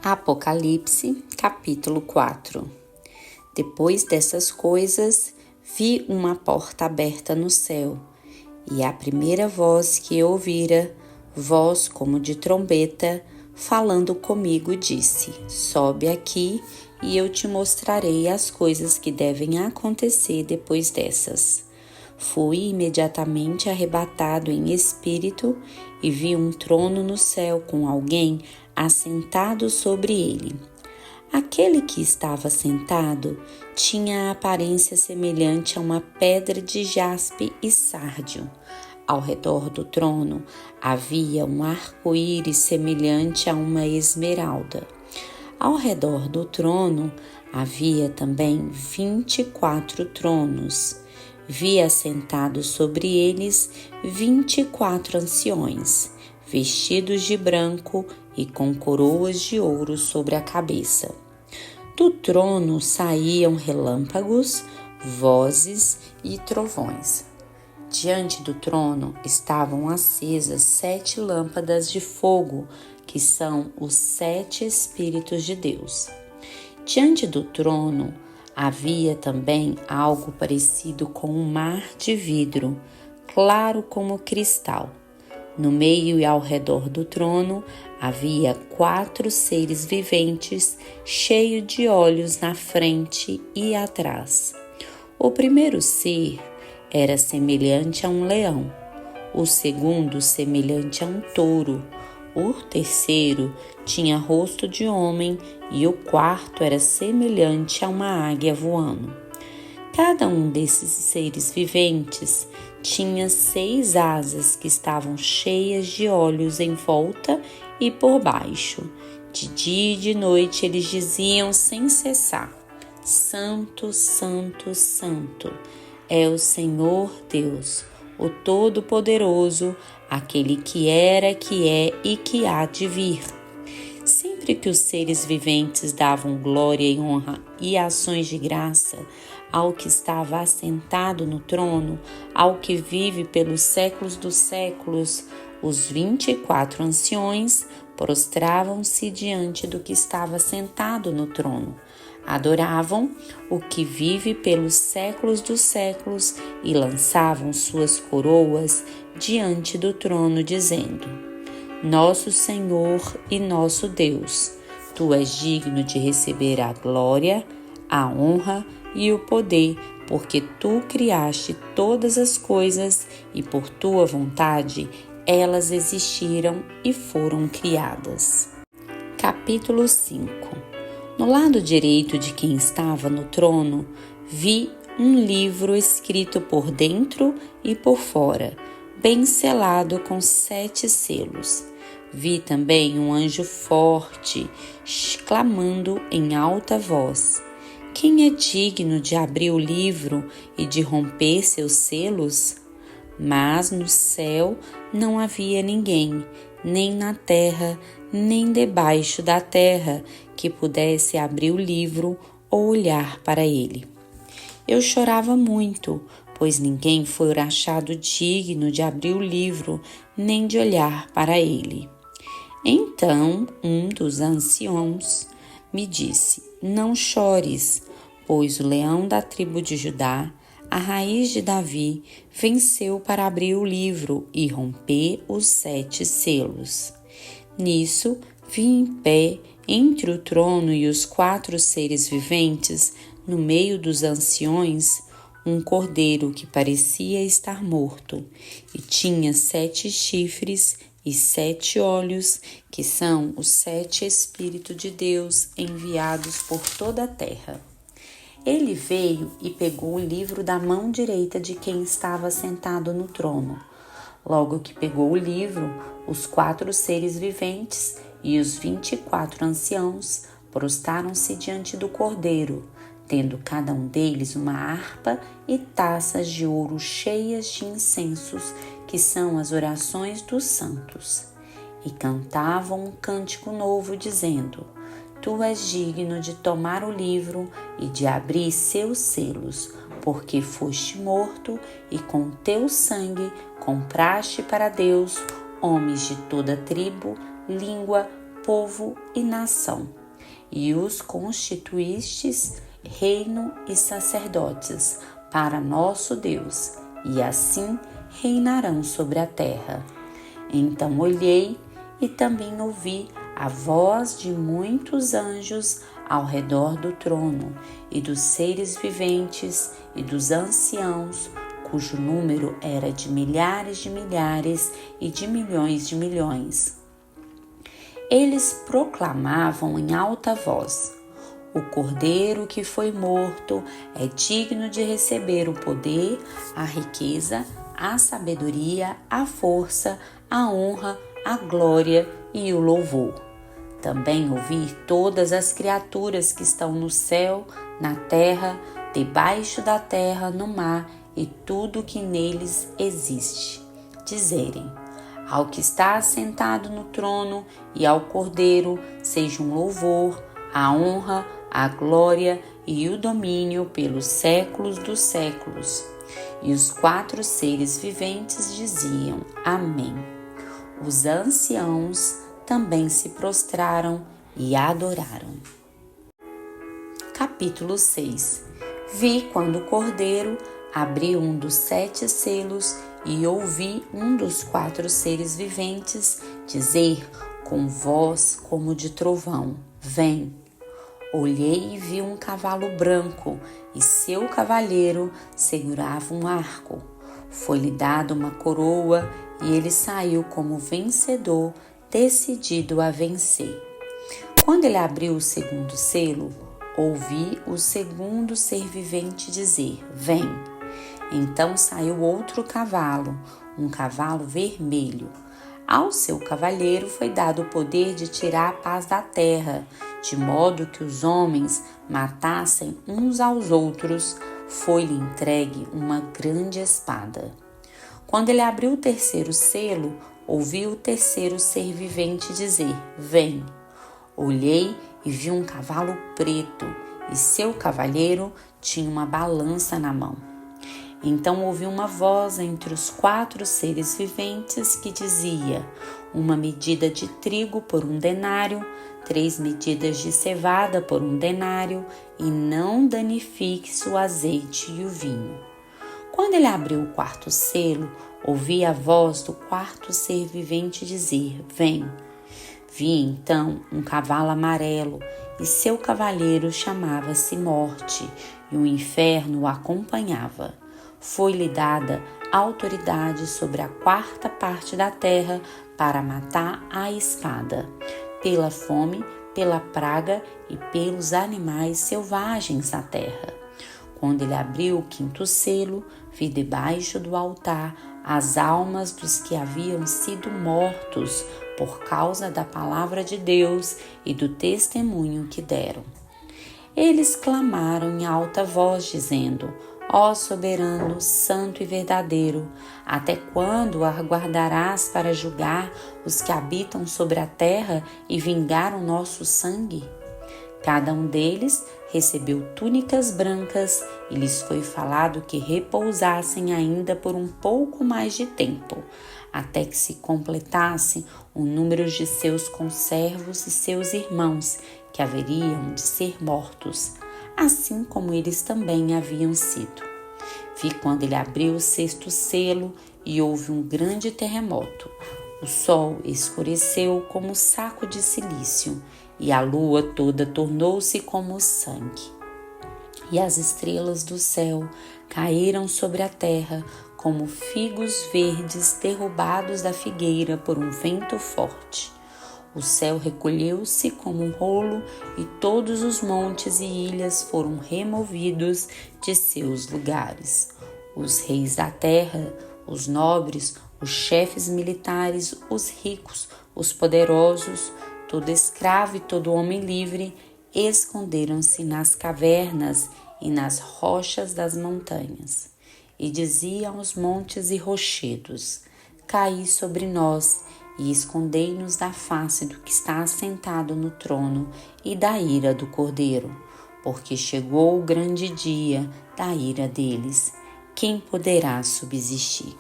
Apocalipse, capítulo 4. Depois dessas coisas, vi uma porta aberta no céu, e a primeira voz que eu ouvira, voz como de trombeta, falando comigo, disse: Sobe aqui, e eu te mostrarei as coisas que devem acontecer depois dessas. Fui imediatamente arrebatado em espírito e vi um trono no céu com alguém assentado sobre ele. Aquele que estava sentado tinha a aparência semelhante a uma pedra de jaspe e sárdio. Ao redor do trono havia um arco-íris semelhante a uma esmeralda. Ao redor do trono havia também 24 tronos. Vi assentados sobre eles 24 anciões, vestidos de branco e com coroas de ouro sobre a cabeça. Do trono saíam relâmpagos, vozes e trovões. Diante do trono estavam acesas 7 lâmpadas de fogo, que são os 7 Espíritos de Deus. Diante do trono havia também algo parecido com um mar de vidro, claro como cristal. No meio e ao redor do trono havia 4 seres viventes, cheios de olhos na frente e atrás. O primeiro ser era semelhante a um leão, o segundo semelhante a um touro, o terceiro tinha rosto de homem e o quarto era semelhante a uma águia voando. Cada um desses seres viventes tinha 6 asas que estavam cheias de olhos em volta e por baixo. De dia e de noite eles diziam sem cessar: Santo, Santo, Santo é o Senhor Deus, o Todo-Poderoso, aquele que era, que é e que há de vir. Sempre que os seres viventes davam glória e honra e ações de graça ao que estava assentado no trono, ao que vive pelos séculos dos séculos, os 24 anciões prostravam-se diante do que estava sentado no trono. Adoravam o que vive pelos séculos dos séculos e lançavam suas coroas diante do trono, dizendo: Nosso Senhor e nosso Deus, Tu és digno de receber a glória, a honra e o poder, porque Tu criaste todas as coisas e por Tua vontade elas existiram e foram criadas. Capítulo 5. No lado direito de quem estava no trono, vi um livro escrito por dentro e por fora, bem selado com 7 selos. Vi também um anjo forte, clamando em alta voz: Quem é digno de abrir o livro e de romper seus selos? Mas no céu não havia ninguém, nem na terra, nem debaixo da terra, que pudesse abrir o livro ou olhar para ele. Eu chorava muito, pois ninguém foi achado digno de abrir o livro, nem de olhar para ele. Então um dos anciãos me disse: Não chores, pois o leão da tribo de Judá, a raiz de Davi, venceu para abrir o livro e romper os 7 selos. Nisso, vi em pé, entre o trono e os 4 seres viventes, no meio dos anciões, um cordeiro que parecia estar morto, e tinha 7 chifres e 7 olhos, que são os 7 Espíritos de Deus enviados por toda a terra. Ele veio e pegou o livro da mão direita de quem estava sentado no trono. Logo que pegou o livro, os 4 seres viventes e os 24 anciãos prostaram-se diante do cordeiro, tendo cada um deles uma harpa e taças de ouro cheias de incensos, que são as orações dos santos. E cantavam um cântico novo, dizendo: Tu és digno de tomar o livro e de abrir seus selos, porque foste morto e com teu sangue compraste para Deus homens de toda tribo, língua, povo e nação, e os constituístes reino e sacerdotes para nosso Deus, e assim reinarão sobre a terra. Então olhei e também ouvi a voz de muitos anjos ao redor do trono, e dos seres viventes e dos anciãos, cujo número era de milhares e de milhões. Eles proclamavam em alta voz: o Cordeiro que foi morto é digno de receber o poder, a riqueza, a sabedoria, a força, a honra, a glória e o louvor. Também ouvi todas as criaturas que estão no céu, na terra, debaixo da terra, no mar e tudo que neles existe, dizerem: ao que está assentado no trono e ao Cordeiro sejam louvor, a honra, a glória e o domínio pelos séculos dos séculos. E os 4 seres viventes diziam: Amém. Os anciãos também se prostraram e adoraram. Capítulo 6. Vi quando o Cordeiro abriu um dos 7 selos e ouvi um dos 4 seres viventes dizer com voz como de trovão: Vem. Olhei e vi um cavalo branco e seu cavaleiro segurava um arco. Foi-lhe dada uma coroa e ele saiu como vencedor, decidido a vencer. Quando ele abriu o 2º selo, ouvi o 2º ser vivente dizer: Vem. Então saiu outro cavalo, um cavalo vermelho. Ao seu cavaleiro foi dado o poder de tirar a paz da terra, de modo que os homens matassem uns aos outros. Foi-lhe entregue uma grande espada. Quando ele abriu o 3º selo, ouvi o 3º ser vivente dizer: Vem. Olhei e vi um cavalo preto, e seu cavaleiro tinha uma balança na mão. Então ouvi uma voz entre os 4 seres viventes que dizia: uma medida de trigo por 1 denário, 3 medidas de cevada por 1 denário, e não danifiques o azeite e o vinho. Quando ele abriu o 4º selo, ouvi a voz do 4º ser vivente dizer: Vem. Vi então um cavalo amarelo, e seu cavaleiro chamava-se Morte, e o inferno o acompanhava. Foi-lhe dada autoridade sobre a 4ª parte da terra para matar à espada, pela fome, pela praga e pelos animais selvagens da terra. Quando ele abriu o 5º selo, vi debaixo do altar as almas dos que haviam sido mortos por causa da palavra de Deus e do testemunho que deram. Eles clamaram em alta voz, dizendo: Ó soberano, santo e verdadeiro, até quando aguardarás para julgar os que habitam sobre a terra e vingar o nosso sangue? Cada um deles recebeu túnicas brancas e lhes foi falado que repousassem ainda por um pouco mais de tempo, até que se completasse o número de seus conservos e seus irmãos, que haveriam de ser mortos, assim como eles também haviam sido. Vi quando ele abriu o 6º selo e houve um grande terremoto. O sol escureceu como saco de cilício e a lua toda tornou-se como sangue. E as estrelas do céu caíram sobre a terra como figos verdes derrubados da figueira por um vento forte. O céu recolheu-se como um rolo e todos os montes e ilhas foram removidos de seus lugares. Os reis da terra, os nobres, os chefes militares, os ricos, os poderosos, todo escravo e todo homem livre esconderam-se nas cavernas e nas rochas das montanhas. E diziam aos montes e rochedos: Caí sobre nós e escondei-nos da face do que está assentado no trono e da ira do Cordeiro, porque chegou o grande dia da ira deles. Quem poderá subsistir?